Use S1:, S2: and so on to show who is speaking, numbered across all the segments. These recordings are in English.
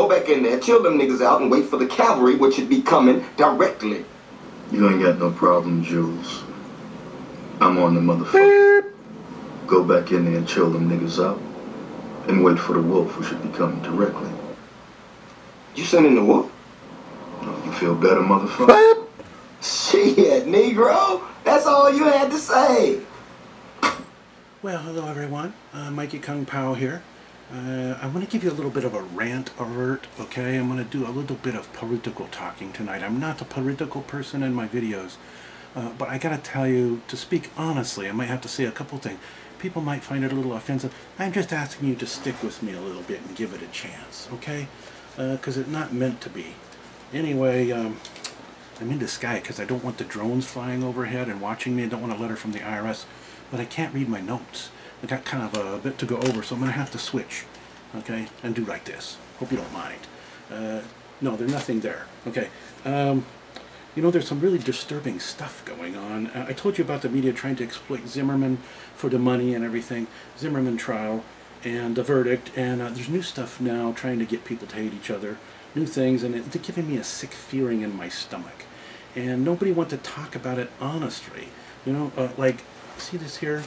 S1: Go back in there, chill them niggas out, and wait for the cavalry, which should be coming directly.
S2: You ain't got no problem, Jules. I'm on the motherfucker. Go back in there and chill them niggas out, and wait for the wolf, who should be coming directly.
S1: You sending the wolf?
S2: Oh, you feel better, motherfucker?
S1: Shit, Negro. That's all you had to say.
S3: Well, hello everyone. Mikey Kung Pao here. I want to give you a little bit of a rant alert, okay? I'm going to do a little bit of political talking tonight. I'm not a political person in my videos, but I gotta tell you, to speak honestly, I might have to say a couple things. People might find it a little offensive. I'm just asking you to stick with me a little bit and give it a chance, okay? Because it's not meant to be. Anyway, I'm in the sky because I don't want the drones flying overhead and watching me. I don't want a letter from the IRS, but I can't read my notes. I got kind of a bit to go over, so I'm going to have to switch, okay, and do like this. Hope you don't mind. No, there's nothing there. Okay. You know, there's some really disturbing stuff going on. I told you about the media trying to exploit Zimmerman for the money and everything. Zimmerman Trial and the verdict, and there's new stuff now trying to get people to hate each other. New things, and it's giving me a sick feeling in my stomach. And nobody wants to talk about it honestly. You know, like, see this here?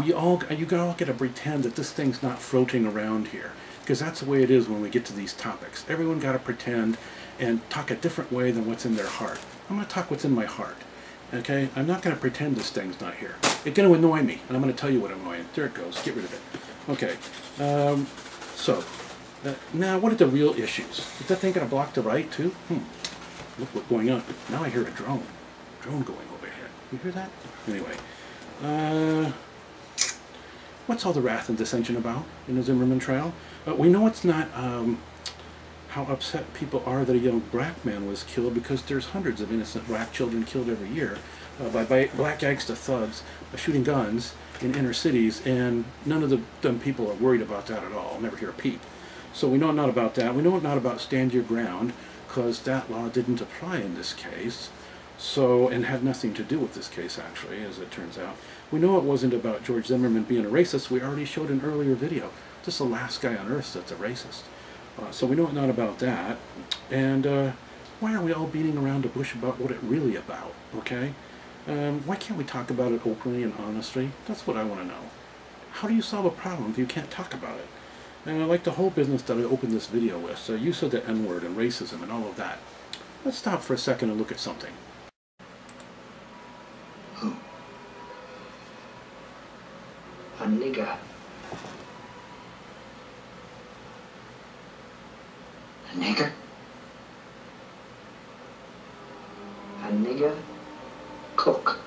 S3: You all got to pretend that this thing's not floating around here, because that's the way it is when we get to these topics. Everyone got to pretend and talk a different way than what's in their heart. I'm going to talk what's in my heart, okay? I'm not going to pretend this thing's not here. It's going to annoy me, and I'm going to tell you what annoying. There it goes. Get rid of it. Okay. Now, what are the real issues? Is that thing going to block the right, too? Look what's going on. Now I hear a drone. Drone going overhead. You hear that? Anyway. What's all the wrath and dissension about in the Zimmerman trial? We know it's not how upset people are that a young black man was killed, because there's hundreds of innocent black children killed every year by black gangster thugs shooting guns in inner cities, and none of them people are worried about that at all. Never hear a peep. So we know not about that. We know not about stand your ground, because that law didn't apply in this case. So, and had nothing to do with this case, actually, as it turns out. We know it wasn't about George Zimmerman being a racist. We already showed an earlier video. This is the last guy on earth that's a racist. So we know not about that. And why are we all beating around the bush about what it's really about, okay? Why can't we talk about it openly and honestly? That's what I want to know. How do you solve a problem if you can't talk about it? And I like the whole business that I opened this video with. So you said the N-word and racism and all of that. Let's stop for a second and look at something.
S4: Who? A nigger. A nigger? A nigger cook.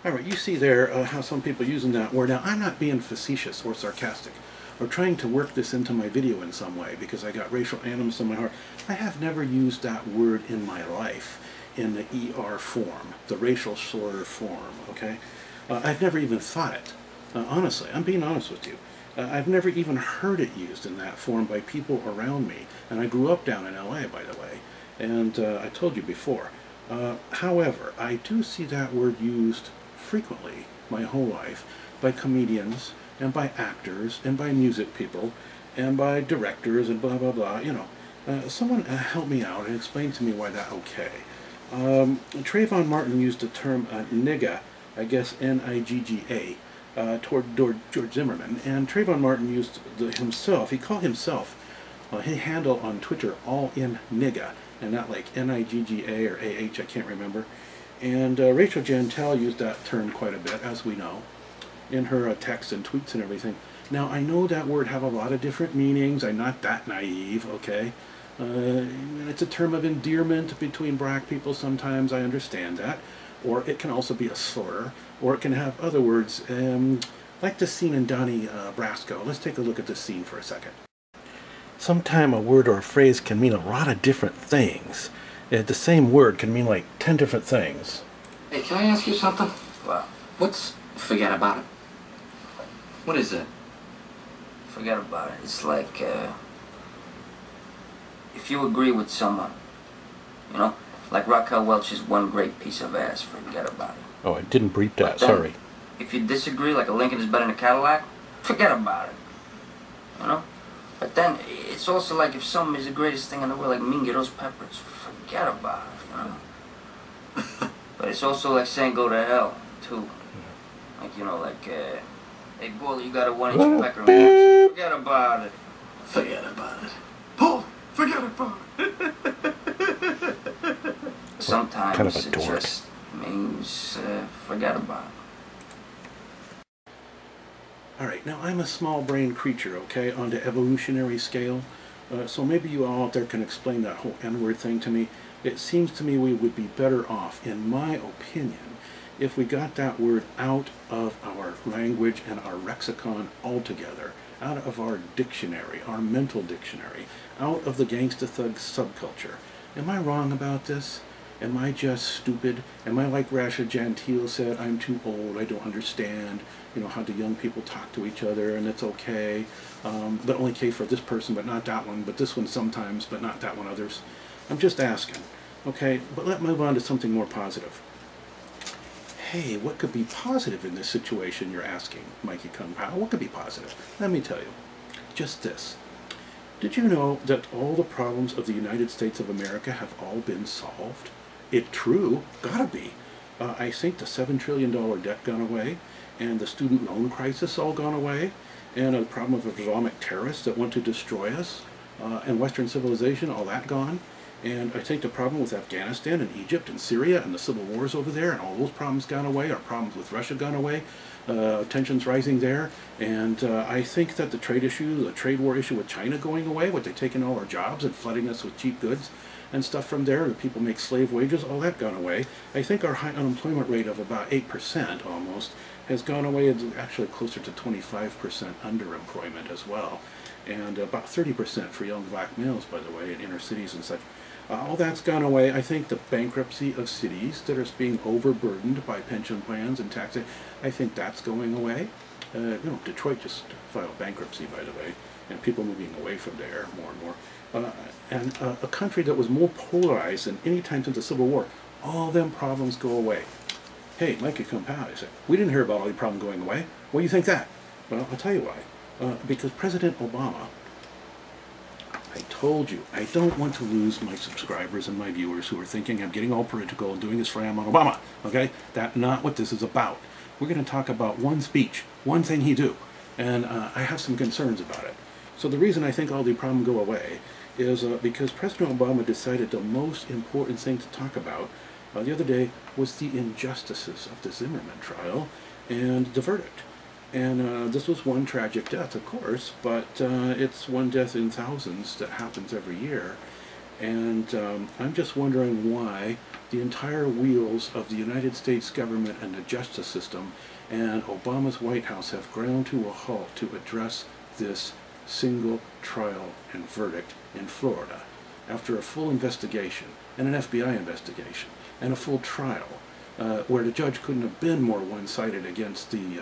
S3: Alright, you see there how some people using that word. Now, I'm not being facetious or sarcastic or trying to work this into my video in some way because I got racial animus in my heart. I have never used that word in my life in the ER form, the racial slur form, okay? I've never even thought it. Honestly, I'm being honest with you. I've never even heard it used in that form by people around me. And I grew up down in LA, by the way. And I told you before. However, I do see that word used frequently my whole life by comedians and by actors and by music people and by directors and blah, blah, blah. You know, someone help me out and explain to me why that's okay. Trayvon Martin used the term nigga, I guess N-I-G-G-A, toward George Zimmerman, and Trayvon Martin used himself, he called himself, his handle on Twitter, all in nigga, and not like N-I-G-G-A or A-H, I can't remember. And Rachel Jantel used that term quite a bit, as we know, in her texts and tweets and everything. Now, I know that word have a lot of different meanings. I'm not that naive, okay? It's a term of endearment between black people sometimes, I understand that. Or it can also be a slur, or it can have other words, like the scene in Donnie Brasco. Let's take a look at this scene for a second. Sometimes a word or a phrase can mean a lot of different things. The same word can mean like 10 different things.
S4: Hey, can I ask you something? Well, what's forget about it? What is it? Forget about it. It's like, if you agree with someone, you know, like Raquel Welch's one great piece of ass, forget about it.
S3: Oh, I didn't bleep that,
S4: Then,
S3: sorry.
S4: If you disagree, like a Lincoln is better than a Cadillac, forget about it. you know? But then, it's also like if something is the greatest thing in the world, like me and get those peppers, forget about it, you know? But it's also like saying go to hell, too. Like, you know, like, hey, Bull, you got a 1-inch pecker. Forget about it.
S2: Forget about it. Paul, forget about it.
S4: Sometimes
S3: kind of a
S4: it
S3: dork.
S4: just means forget about it.
S3: Alright, now I'm a small-brained creature, okay, on the evolutionary scale. So maybe you all out there can explain that whole N-word thing to me. It seems to me we would be better off, in my opinion, if we got that word out of our language and our lexicon altogether, out of our dictionary, our mental dictionary, out of the gangsta thug subculture. Am I wrong about this? Am I just stupid? Am I like Rasha Gentile said, I'm too old, I don't understand, you know, how the young people talk to each other and it's okay, but only okay for this person but not that one, but this one sometimes but not that one others. I'm just asking, okay, but let's move on to something more positive. Hey, what could be positive in this situation, you're asking, Mikey Kung Pao? What could be positive? Let me tell you. Just this. Did you know that all the problems of the United States of America have all been solved? It true, gotta be. I think the $7 trillion debt gone away, and the student loan crisis all gone away, and the problem of Islamic terrorists that want to destroy us, and Western civilization, all that gone. And I think the problem with Afghanistan and Egypt and Syria and the civil wars over there and all those problems gone away, our problems with Russia gone away, tensions rising there, and I think that the trade issue, the trade war issue with China going away, with they taking all our jobs and flooding us with cheap goods and stuff from there, the people make slave wages, all that gone away. I think our high unemployment rate of about 8% almost has gone away. It's actually closer to 25% underemployment as well, and about 30% for young black males, by the way, in inner cities and such. All that's gone away. I think the bankruptcy of cities that are being overburdened by pension plans and taxes, I think that's going away. You know, Detroit just filed bankruptcy, by the way, and people moving away from there more and more. And a country that was more polarized than any time since the Civil War, all them problems go away. Hey, Mikey Kung Pao, I said, we didn't hear about all the problems going away. Why do you think that? Well, I'll tell you why. Because President Obama, I told you, I don't want to lose my subscribers and my viewers who are thinking I'm getting all political and doing this for on Obama, okay? That's not what this is about. We're going to talk about one speech, one thing he do, and I have some concerns about it. So the reason I think all the problems go away is because President Obama decided the most important thing to talk about the other day was the injustices of the Zimmerman trial and the verdict. And this was one tragic death, of course, but it's one death in thousands that happens every year. And I'm just wondering why the entire wheels of the United States government and the justice system and Obama's White House have ground to a halt to address this single trial and verdict in Florida after a full investigation and an FBI investigation and a full trial. Where the judge couldn't have been more one-sided against the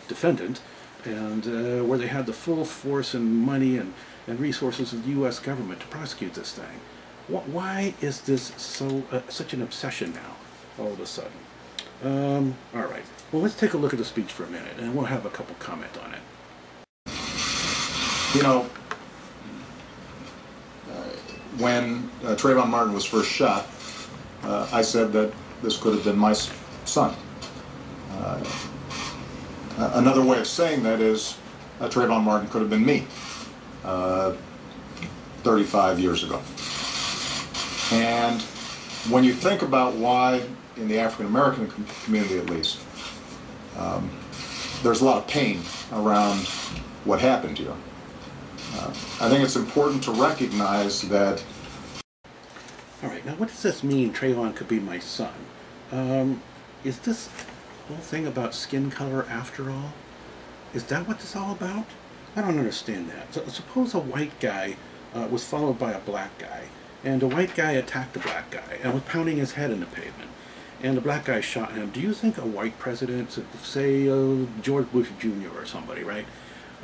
S3: defendant, and where they had the full force and money and resources of the U.S. government to prosecute this thing. Why is this so such an obsession now, all of a sudden? All right. Well, let's take a look at the speech for a minute, and we'll have a couple comment on it.
S5: You know, when Trayvon Martin was first shot, I said that this could have been my son. Another way of saying that is Trayvon Martin could have been me 35 years ago. And when you think about why, in the African American community at least, there's a lot of pain around what happened here. I think it's important to recognize that.
S3: All right, now what does this mean, Trayvon could be my son? Is this whole thing about skin color after all? Is that what this is all about? I don't understand that. So, suppose a white guy was followed by a black guy, and the white guy attacked the black guy and was pounding his head in the pavement, and the black guy shot him. Do you think a white president, say George Bush Jr. or somebody, right,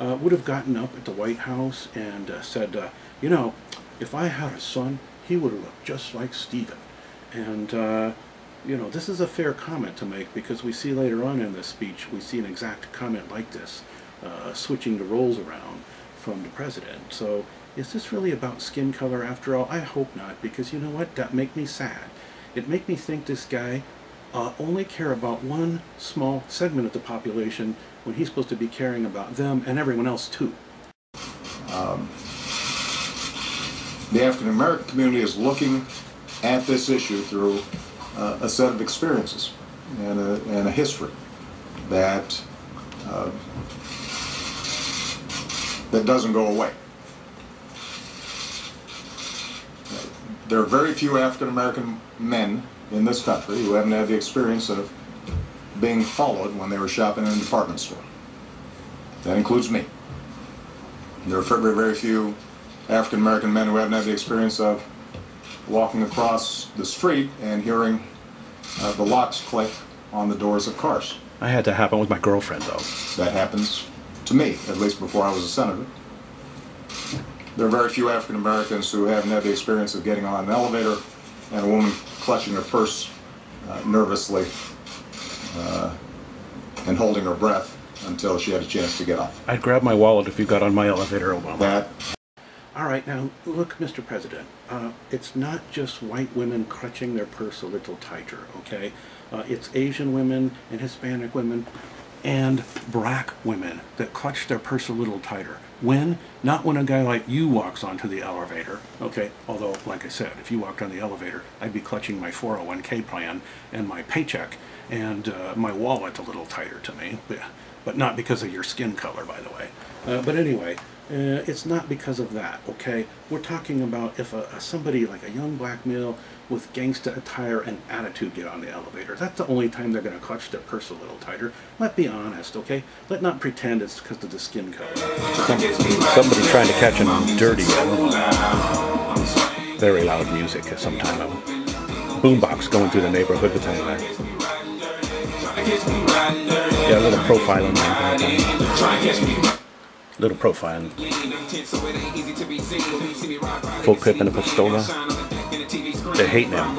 S3: would have gotten up at the White House and said, you know, if I had a son, he would have looked just like Stephen? And, you know, this is a fair comment to make, because we see later on in this speech, we see an exact comment like this, switching the roles around from the president. So is this really about skin color after all? I hope not, because you know what? That make me sad. It make me think this guy only care about one small segment of the population when he's supposed to be caring about them and everyone else too.
S5: The African American community is looking at this issue through a set of experiences and a history that doesn't go away. There are very few African American men in this country who haven't had the experience of being followed when they were shopping in a department store. That includes me. There are very, very few African American men who haven't had the experience of walking across the street and hearing the locks click on the doors of cars.
S3: I had that happen with my girlfriend, though.
S5: That happens to me, at least before I was a senator. There are very few African Americans who haven't had the experience of getting on an elevator and a woman clutching her purse nervously and holding her breath until she had a chance to get off.
S3: I'd grab my wallet if you got on my elevator, Obama.
S5: That.
S3: All right, now, look, Mr. President, it's not just white women clutching their purse a little tighter, okay? It's Asian women and Hispanic women and black women that clutch their purse a little tighter. When? Not when a guy like you walks onto the elevator, okay? Although, like I said, if you walked on the elevator, I'd be clutching my 401k plan and my paycheck and my wallet a little tighter to me, but not because of your skin color, by the way. But anyway, it's not because of that, okay? We're talking about if somebody like a young black male with gangsta attire and attitude get on the elevator. That's the only time they're going to clutch their purse a little tighter. Let's be honest, okay? Let's not pretend it's because of the skin color. Somebody trying to catch him dirty. Very loud music at some time. Boombox going through the neighborhood with that. Yeah, a little profiling. Little profiling. Full clip and a pistola. They're hating him.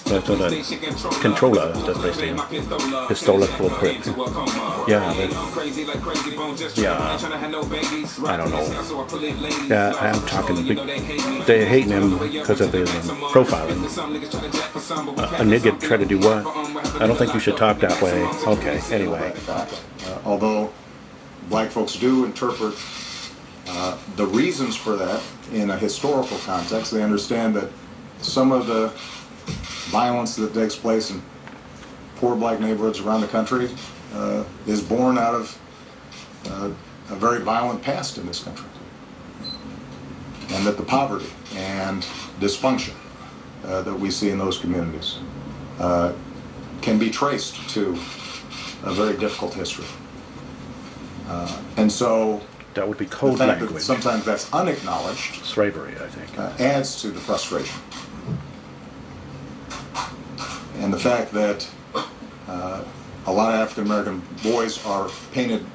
S3: That's what a controller does, they say. Pistola full clip. Yeah. Yeah. I don't know. Yeah, I'm talking big. They're hating him because of his profiling. A nigga try to do what? I don't think you should talk that way. Okay, anyway.
S5: Although black folks do interpret the reasons for that in a historical context, they understand that some of the violence that takes place in poor black neighborhoods around the country is born out of a very violent past in this country. And that the poverty and dysfunction that we see in those communities can be traced to a very difficult history. And so
S3: that would be code
S5: the fact
S3: language.
S5: That sometimes that's unacknowledged.
S3: Slavery, I think.
S5: Adds to the frustration. And the fact that a lot of African American boys are painted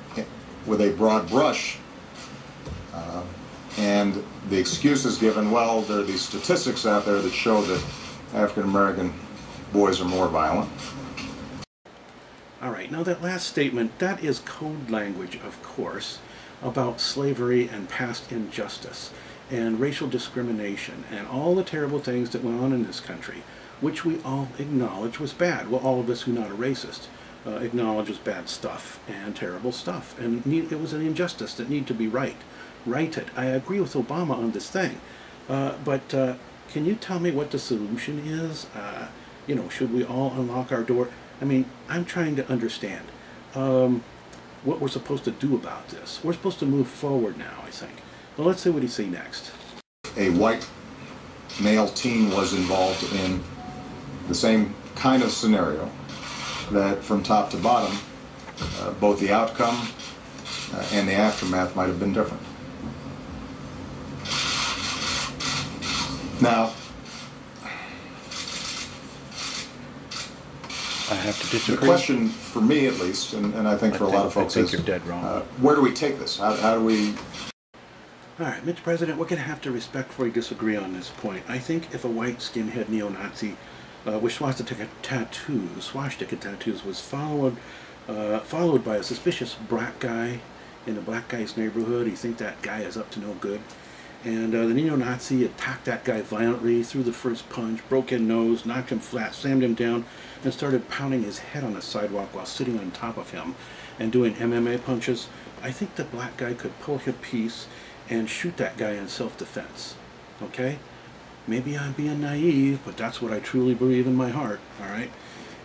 S5: with a broad brush, and the excuse is given, well, there are these statistics out there that show that African American boys are more violent.
S3: All right, now that last statement, that is code language, of course, about slavery and past injustice and racial discrimination and all the terrible things that went on in this country, which we all acknowledge was bad. Well, all of us who are not a racist acknowledge was bad stuff and terrible stuff, and it was an injustice that needed to be righted. I agree with Obama on this thing, but can you tell me what the solution is? You know, should we all unlock our door? I mean, I'm trying to understand what we're supposed to do about this. We're supposed to move forward now, I think. Well, let's see what he say next.
S5: A white male teen was involved in the same kind of scenario, that from top to bottom, both the outcome and the aftermath might have been different. Now,
S3: I have to disagree.
S5: the question for me, at least, and I think for a lot of folks, is
S3: you're dead wrong.
S5: Where do we take this? How do we...
S3: All right, Mr. President, we're going to have to respectfully disagree on this point. I think if a white skinhead neo-Nazi with swastika tattoos was followed by a suspicious black guy in a black guy's neighborhood. You think that guy is up to no good. And the neo-Nazi attacked that guy violently, threw the first punch, broke his nose, knocked him flat, slammed him down, and started pounding his head on the sidewalk while sitting on top of him and doing MMA punches. I think the black guy could pull his piece and shoot that guy in self-defense. Okay? Maybe I'm being naive, but that's what I truly believe in my heart, all right?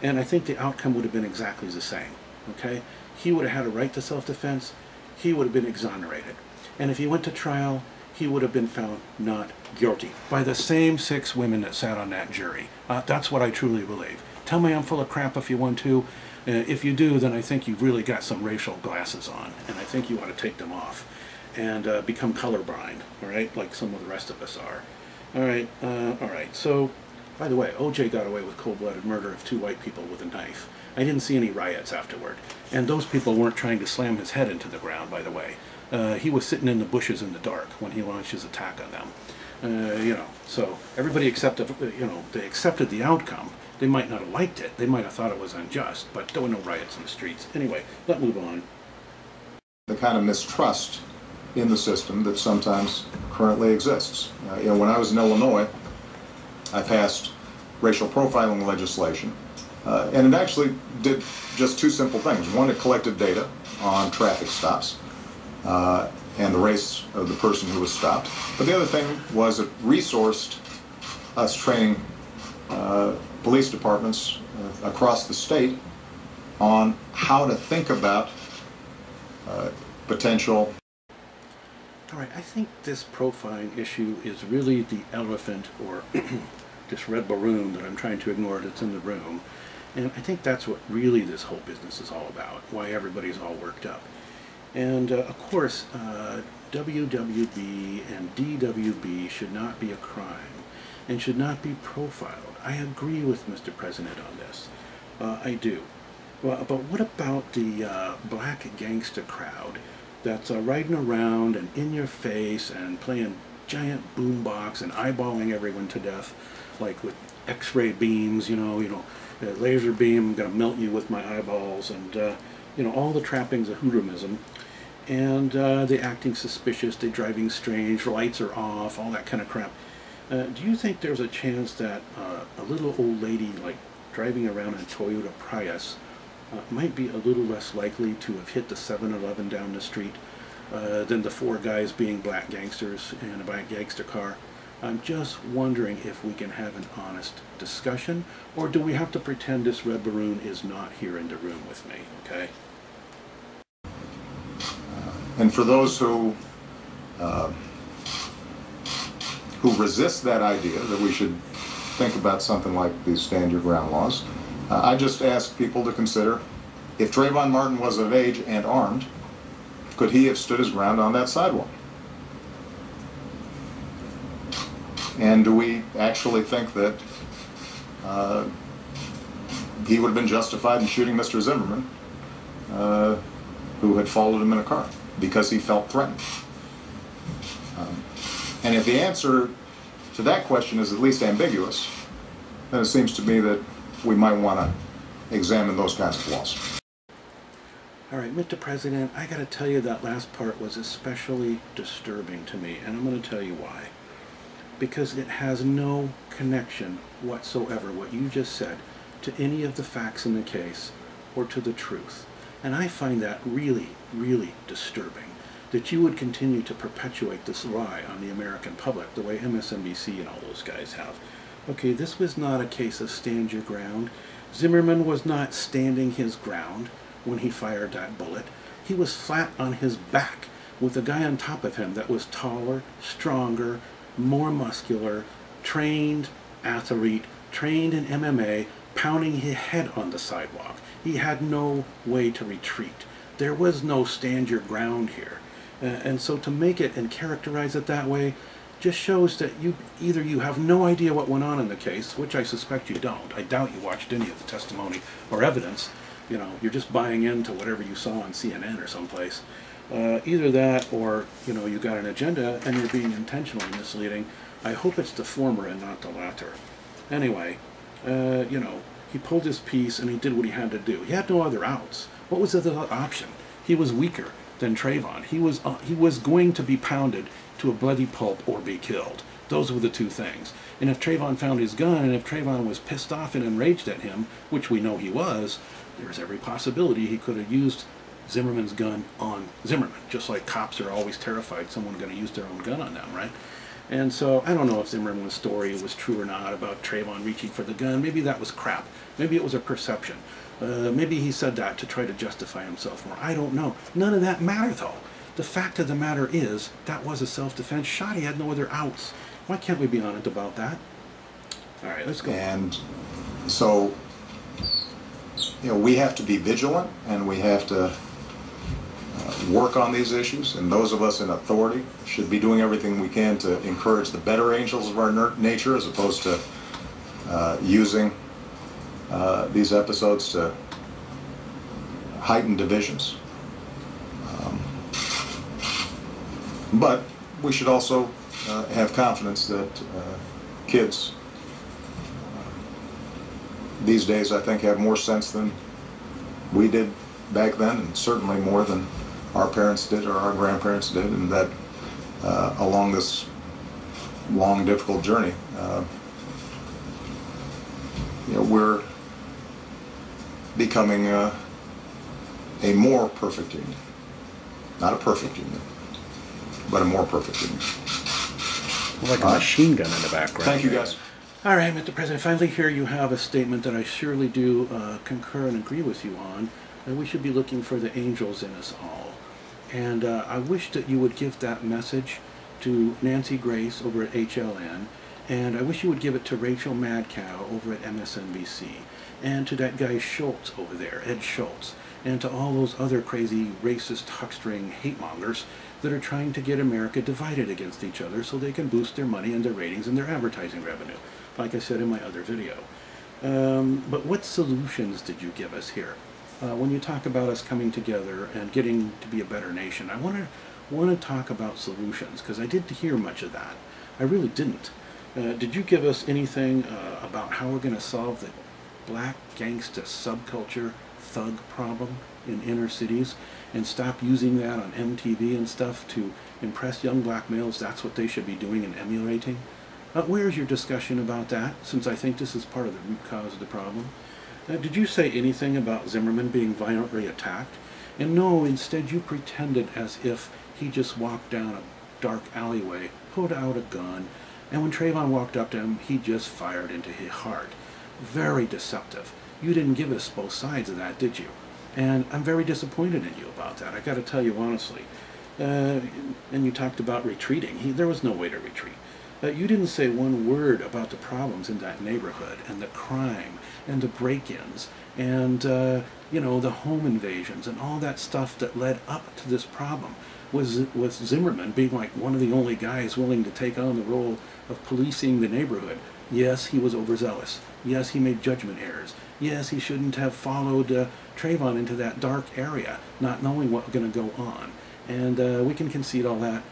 S3: And I think the outcome would have been exactly the same, okay? He would have had a right to self-defense. He would have been exonerated. And if he went to trial, he would have been found not guilty by the same 6 women that sat on that jury. That's what I truly believe. Tell me I'm full of crap if you want to. If you do, then I think you've really got some racial glasses on, and I think you ought to take them off and become colorblind, all right, like some of the rest of us are. All right. So, by the way, O.J. got away with cold-blooded murder of 2 white people with a knife. I didn't see any riots afterward. And those people weren't trying to slam his head into the ground, by the way. He was sitting in the bushes in the dark when he launched his attack on them. So everybody accepted, they accepted the outcome. They might not have liked it. They might have thought it was unjust, but there were no riots in the streets. Anyway, let's move on.
S5: The kind of mistrust in the system that sometimes currently exists. When I was in Illinois, I passed racial profiling legislation, and it actually did just 2 simple things. One, it collected data on traffic stops and the race of the person who was stopped. But the other thing was it resourced us training police departments across the state on how to think about potential.
S3: All right, I think this profiling issue is really the elephant, or this red balloon that I'm trying to ignore that's in the room. And I think that's what really this whole business is all about, why everybody's all worked up. And of course, WWB and DWB should not be a crime and should not be profiled. I agree with Mr. President on this. I do. Well, but what about the black gangster crowd that's riding around and in your face and playing giant boombox and eyeballing everyone to death, like with X-ray beams, laser beam, I'm gonna melt you with my eyeballs, and all the trappings of hoodoomism, and they acting suspicious, they driving strange, lights are off, all that kind of crap. Do you think there's a chance that a little old lady like driving around in a Toyota Prius might be a little less likely to have hit the 7-Eleven down the street than the 4 guys being black gangsters in a black gangster car? I'm just wondering if we can have an honest discussion, or do we have to pretend this red balloon is not here in the room with me, okay?
S5: And for those who resist that idea that we should think about something like these stand your ground laws, I just ask people to consider, if Trayvon Martin was of age and armed, could he have stood his ground on that sidewalk? And do we actually think that he would have been justified in shooting Mr. Zimmerman, who had followed him in a car, because he felt threatened? And if the answer to that question is at least ambiguous, then it seems to me that we might want to examine those kinds of laws.
S3: All right, Mr. President, I got to tell you that last part was especially disturbing to me, and I'm going to tell you why. Because it has no connection whatsoever, what you just said, to any of the facts in the case or to the truth. And I find that really, really disturbing, that you would continue to perpetuate this lie on the American public the way MSNBC and all those guys have. Okay, this was not a case of stand your ground. Zimmerman was not standing his ground when he fired that bullet. He was flat on his back with a guy on top of him that was taller, stronger, more muscular, trained athlete, trained in MMA, pounding his head on the sidewalk. He had no way to retreat. There was no stand your ground here. And so to make it and characterize it that way just shows that either you have no idea what went on in the case, which I suspect you don't. I doubt you watched any of the testimony or evidence. You're just buying into whatever you saw on CNN or someplace. Either that, or you got an agenda and you're being intentionally misleading. I hope it's the former and not the latter. Anyway, he pulled his piece and he did what he had to do. He had no other outs. What was the other option? He was weaker. than Trayvon. He was going to be pounded to a bloody pulp or be killed. Those were the two things. And if Trayvon found his gun, and if Trayvon was pissed off and enraged at him, which we know he was, there's every possibility he could have used Zimmerman's gun on Zimmerman, just like cops are always terrified someone's going to use their own gun on them, right? And so I don't know if Zimmerman's story was true or not about Trayvon reaching for the gun. Maybe that was crap. Maybe it was a perception. Maybe he said that to try to justify himself more. I don't know. None of that matter, though. The fact of the matter is that was a self-defense shot. He had no other outs. Why can't we be honest about that? All right, let's go.
S5: And so, you know, we have to be vigilant, and we have to work on these issues, and those of us in authority should be doing everything we can to encourage the better angels of our nature, as opposed to using these episodes to heighten divisions. But we should also have confidence that kids these days, I think, have more sense than we did back then, and certainly more than our parents did or our grandparents did, and that along this long, difficult journey, you know, we're becoming a more perfect union. Not a perfect union, but a more perfect union.
S3: Like a machine gun in the background.
S5: Thank you, guys.
S3: All right, Mr. President, finally here you have a statement that I surely do concur and agree with you on, that we should be looking for the angels in us all. And I wish that you would give that message to Nancy Grace over at HLN, and I wish you would give it to Rachel Madcow over at MSNBC, and to that guy Schultz over there, Ed Schultz, and to all those other crazy racist, huckstering hate mongers that are trying to get America divided against each other so they can boost their money and their ratings and their advertising revenue, like I said in my other video. But what solutions did you give us here? When you talk about us coming together and getting to be a better nation, I want to talk about solutions, because I didn't hear much of that. I really didn't. Did you give us anything about how we're going to solve the black gangsta subculture thug problem in inner cities and stop using that on MTV and stuff to impress young black males? That's what they should be doing and emulating. Where's your discussion about that, since I think this is part of the root cause of the problem? Did you say anything about Zimmerman being violently attacked? And no, instead you pretended as if he just walked down a dark alleyway, pulled out a gun, and when Trayvon walked up to him, he just fired into his heart. Very deceptive. You didn't give us both sides of that, did you? And I'm very disappointed in you about that, I got to tell you honestly. And you talked about retreating. There was no way to retreat. You didn't say one word about the problems in that neighborhood, and the crime, and the break-ins, and you know, the home invasions, and all that stuff that led up to this problem. Was Zimmerman being like one of the only guys willing to take on the role of policing the neighborhood? Yes, he was overzealous. Yes, he made judgment errors. Yes, he shouldn't have followed Trayvon into that dark area, not knowing what was going to go on. And we can concede all that.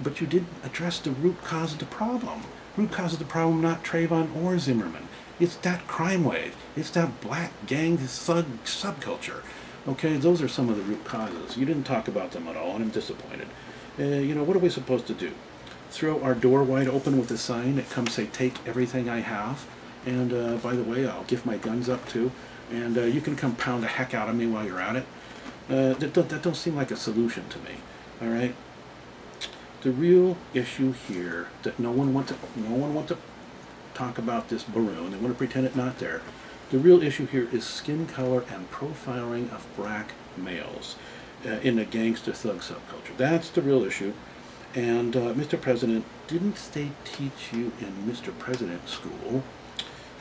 S3: But you didn't address the root cause of the problem. Root cause of the problem, not Trayvon or Zimmerman. It's that crime wave. It's that black gang thug subculture. Okay, those are some of the root causes. You didn't talk about them at all, and I'm disappointed. You know, what are we supposed to do? Throw our door wide open with a sign that comes say, "Take everything I have." And by the way, I'll give my guns up too. And you can come pound the heck out of me while you're at it. That don't seem like a solution to me. All right. The real issue here that no one wants to talk about this balloon. They want to pretend it's not there. The real issue here is skin color and profiling of black males in the gangster thug subculture. That's the real issue. And Mr. President, didn't they teach you in Mr. President school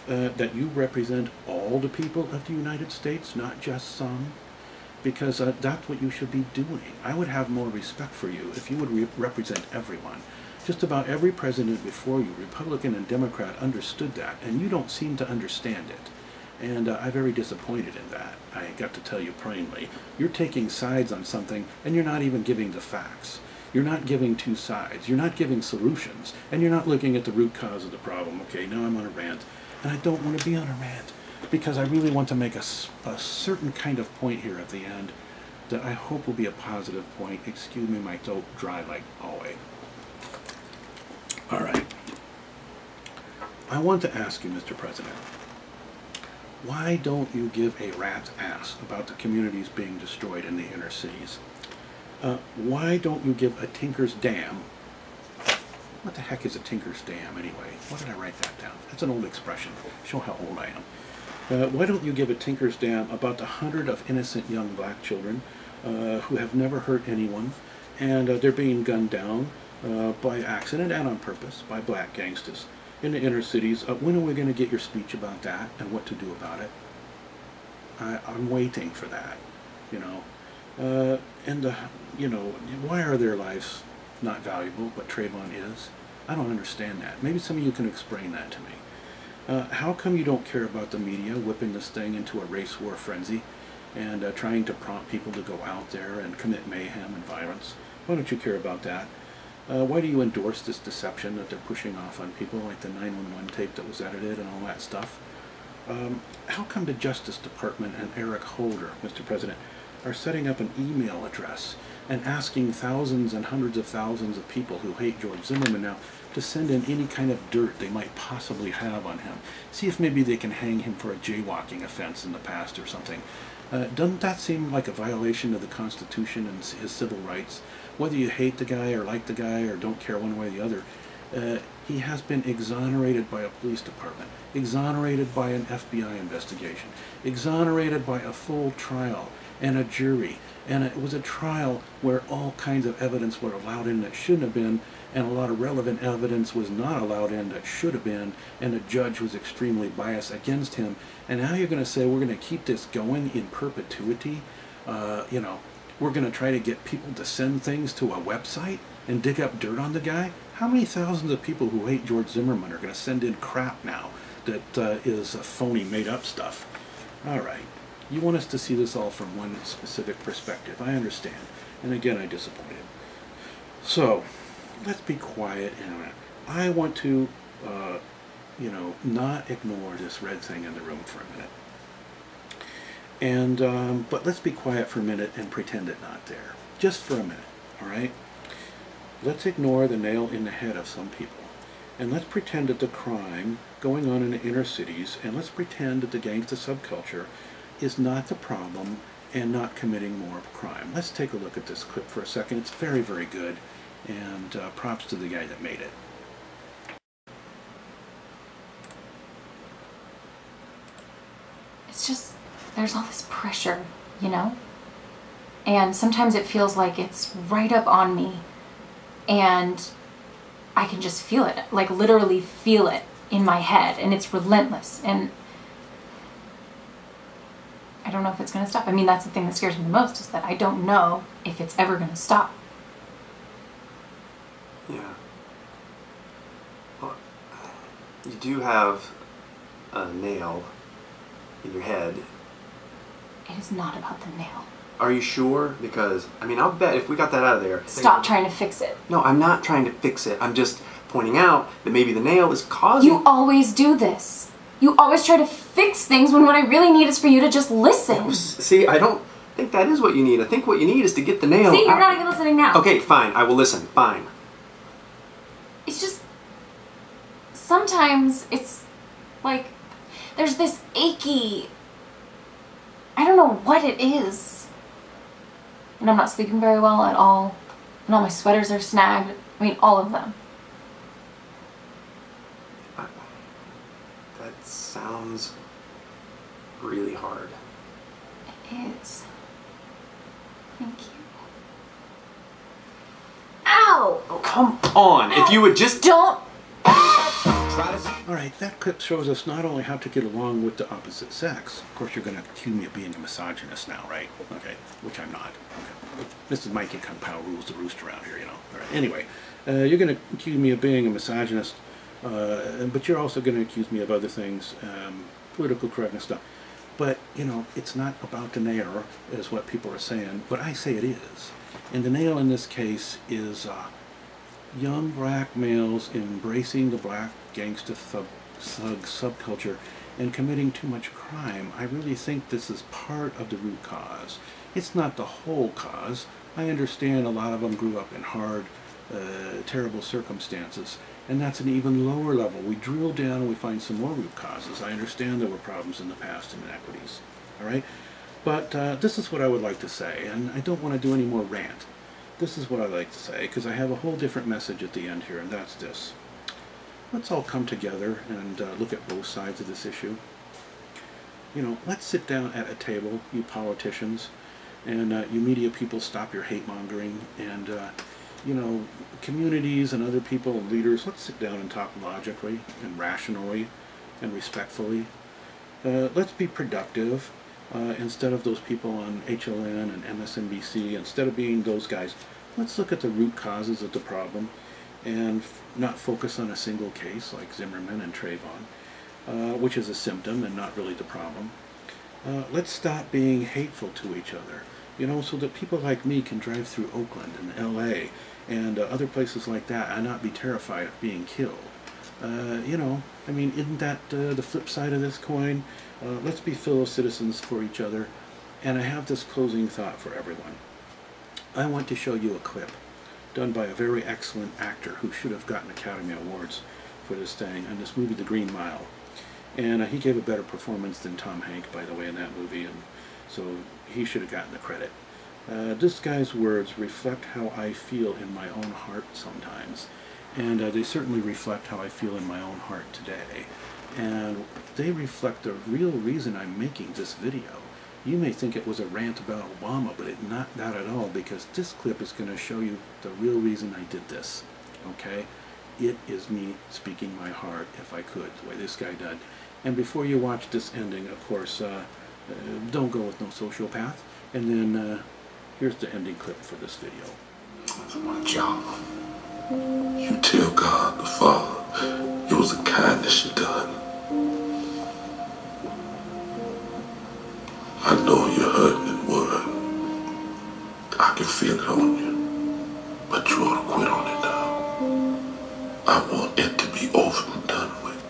S3: that you represent all the people of the United States, not just some? Because that's what you should be doing. I would have more respect for you if you would represent everyone. Just about every president before you, Republican and Democrat, understood that, and you don't seem to understand it. And I'm very disappointed in that. I got to tell you plainly. You're taking sides on something, and you're not even giving the facts. You're not giving two sides. You're not giving solutions. And you're not looking at the root cause of the problem. Okay, now I'm on a rant. And I don't want to be on a rant, because I really want to make a certain kind of point here at the end. that I hope will be a positive point. Excuse me, my throat dry like always. All right. I want to ask you, Mr. President, why don't you give a rat's ass about the communities being destroyed in the inner cities? Why don't you give a tinker's damn? What the heck is a tinker's damn anyway? Why did I write that down? That's an old expression. Show how old I am. Why don't you give a tinker's damn about the 100 of innocent young black children who have never hurt anyone, and they're being gunned down by accident and on purpose by black gangsters in the inner cities? When are we going to get your speech about that and what to do about it? I'm waiting for that, you know. You know, why are their lives not valuable, but Trayvon is? I don't understand that. Maybe some of you can explain that to me. How come you don't care about the media whipping this thing into a race war frenzy and trying to prompt people to go out there and commit mayhem and violence? Why don't you care about that? Why do you endorse this deception that they're pushing off on people, like the 911 tape that was edited and all that stuff? How come the Justice Department and Eric Holder, Mr. President, are setting up an email address and asking thousands and hundreds of thousands of people who hate George Zimmerman now to send in any kind of dirt they might possibly have on him? See if maybe they can hang him for a jaywalking offense in the past or something. Doesn't that seem like a violation of the Constitution and his civil rights? Whether you hate the guy or like the guy or don't care one way or the other, he has been exonerated by a police department, exonerated by an FBI investigation, exonerated by a full trial and a jury, and it was a trial where all kinds of evidence were allowed in that shouldn't have been, and a lot of relevant evidence was not allowed in that should have been, and the judge was extremely biased against him. And now you're going to say we're going to keep this going in perpetuity? You know, we're going to try to get people to send things to a website and dig up dirt on the guy? How many thousands of people who hate George Zimmerman are going to send in crap now that is phony, made-up stuff? All right. You want us to see this all from one specific perspective. I understand. And again, I'm disappointed. So, let's be quiet in a minute. I want to, you know, not ignore this red thing in the room for a minute. And, but let's be quiet for a minute and pretend it's not there. Just for a minute, all right? Let's ignore the nail in the head of some people. And let's pretend that the crime going on in the inner cities, and let's pretend that the gangster subculture is not the problem and not committing more crime. Let's take a look at this clip for a second. It's very, very good, and props to the guy that made it.
S6: It's just, there's all this pressure, you know? And sometimes it feels like it's right up on me, and I can just feel it, like literally feel it in my head, and it's relentless, and I don't know if it's going to stop. I mean, that's the thing that scares me the most, is that I don't know if it's ever going to stop.
S7: Yeah. Well, you do have a nail in your head.
S6: It is not about the nail.
S7: Are you sure? Because, I mean, I'll bet if we got that out of there...
S6: Stop trying to fix it.
S7: No, I'm not trying to fix it. I'm just pointing out that maybe the nail is causing...
S6: You always do this. You always try to fix things when what I really need is for you to just listen.
S7: See, I don't think that is what you need. I think what you need is to get the nail
S6: See, you're
S7: out.
S6: not even listening now.
S7: Okay, fine. I will listen. Fine.
S6: It's just... Sometimes it's like... There's this achy... I don't know what it is. And I'm not sleeping very well at all. And all my sweaters are snagged. I mean, all of them.
S7: That sounds really hard.
S6: It is. Thank you. Ow!
S7: Oh, come on. If you would just...
S6: Don't...
S3: Alright, that clip shows us not only how to get along with the opposite sex. Of course, you're going to accuse me of being a misogynist now, right? Okay, which I'm not. Okay. This is Mikey Kung-Pao rules the roost around here, you know. Alright, anyway, you're going to accuse me of being a misogynist, but you're also going to accuse me of other things, political correctness stuff. But, you know, it's not about the nail, is what people are saying, but I say it is. And the nail in this case is young black males embracing the black gangster thug subculture and committing too much crime. I really think this is part of the root cause. It's not the whole cause. I understand a lot of them grew up in hard, terrible circumstances, and that's an even lower level. We drill down and we find some more root causes. I understand there were problems in the past and inequities, all right? But this is what I would like to say, and I don't want to do any more rant. This is what I like to say, because I have a whole different message at the end here, and that's this. Let's all come together and look at both sides of this issue. You know, let's sit down at a table, you politicians, and you media people, stop your hate mongering, and you know, communities and other people and leaders, let's sit down and talk logically and rationally and respectfully. Let's be productive instead of those people on HLN and MSNBC. Instead of being those guys, let's look at the root causes of the problem and not focus on a single case like Zimmerman and Trayvon, which is a symptom and not really the problem. Let's stop being hateful to each other, you know, so that people like me can drive through Oakland and LA and other places like that and not be terrified of being killed. You know, I mean, isn't that the flip side of this coin? Let's be fellow citizens for each other. And I have this closing thought for everyone. I want to show you a clip done by a very excellent actor who should have gotten Academy Awards for this thing, and this movie, The Green Mile. And he gave a better performance than Tom Hanks, by the way, in that movie, and so he should have gotten the credit. This guy's words reflect how I feel in my own heart sometimes, and they certainly reflect how I feel in my own heart today. And they reflect the real reason I'm making this video. You may think it was a rant about Obama, but it's not that at all, because this clip is going to show you the real reason I did this, okay? It is me speaking my heart, if I could, the way this guy did. And before you watch this ending, of course, don't go with no sociopath. And then here's the ending clip for this video.
S8: That's my job. You tell God the Father it was a kindness you done. I know you're hurting and worried. I can feel it on you. But you ought to quit on it now. I want it to be over and done with.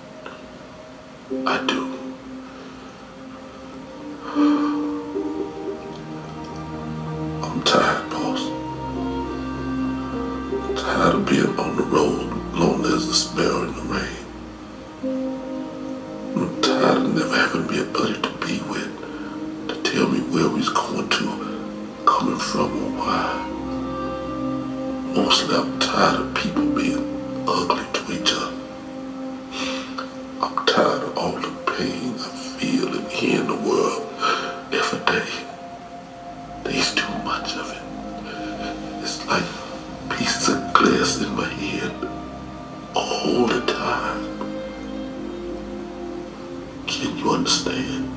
S8: I do. I'm tired, boss. I'm tired of being on the road, lonely as a sparrow in the rain. I'm tired of never having me a buddy to be with, to tell me where we's going to, coming from, or why. Mostly I'm tired of people being ugly to each other. I'm tired of all the pain I feel and hear in the world every day. There's too much of it. It's like pieces of glass in my head all the time. Can you understand?